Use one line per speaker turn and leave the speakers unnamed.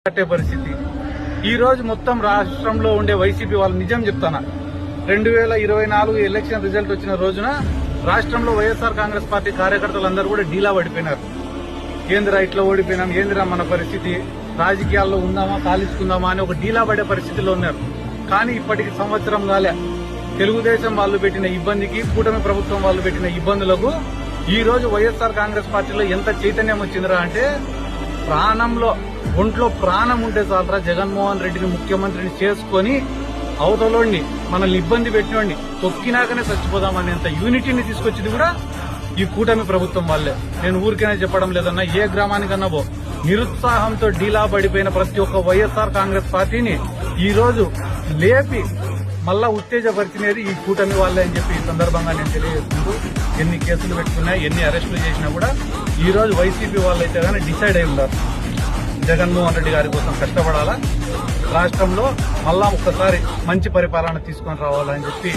కట్టే పరిస్థితి ఈ రోజు మొత్తం రాష్ట్రంలో ఉండే వైసీపీ వాళ్ళు నిజం చెప్తానా 2024 ఎలక్షన్ రిజల్ట్ వచ్చిన రోజున రాష్ట్రంలో వైఎస్ఆర్ కాంగ్రెస్ పార్టీ కార్యకర్తలందరూ కూడా డీలా పడిపోయినారు. ఏందిరా ఇట్లా ఓడిపోయినాం, ఏందిరా మన పరిస్థితి, రాజకీయాల్లో ఉందామా కాలించుకుందామా అని ఒక డీలా పడే పరిస్థితిలో ఉన్నారు. కానీ ఇప్పటికి సంవత్సరం కాలే తెలుగుదేశం వాళ్ళు పెట్టిన ఇబ్బందికి, కూటమి ప్రభుత్వం వాళ్ళు పెట్టిన ఇబ్బందులకు ఈ రోజు వైఎస్ఆర్ కాంగ్రెస్ పార్టీలో ఎంత చైతన్యం వచ్చిందిరా అంటే, ఒంట్లో ప్రాణం ఉంటే చాలరా జగన్మోహన్ రెడ్డిని ముఖ్యమంత్రిని చేసుకుని అవతలోడిని మనల్ని ఇబ్బంది పెట్టినోడిని తొక్కినాకనే చచ్చిపోదామనేంత యూనిటీని తీసుకొచ్చింది కూడా ఈ కూటమి ప్రభుత్వం వాళ్ళే. నేను ఊరికైనా చెప్పడం లేదన్నా, ఏ గ్రామానికన్నా నిరుత్సాహంతో డీలా పడిపోయిన ప్రతి ఒక్క వైఎస్ఆర్ కాంగ్రెస్ పార్టీని ఈ రోజు లేపి మళ్ళా ఉత్తేజపరిచినది ఈ కూటమి వాళ్ళే అని చెప్పి ఈ సందర్భంగా నేను తెలియజేసుకుంటూ, ఎన్ని కేసులు పెట్టుకున్నా, ఎన్ని అరెస్టులు చేసినా కూడా ఈ రోజు వైసీపీ వాళ్ళైతే కానీ డిసైడ్ అయి ఉన్నారు జగన్మోహన్ రెడ్డి గారి కోసం కష్టపడాలా, రాష్ట్రంలో మళ్ళా ఒక్కసారి మంచి పరిపాలన తీసుకొని రావాలని చెప్పి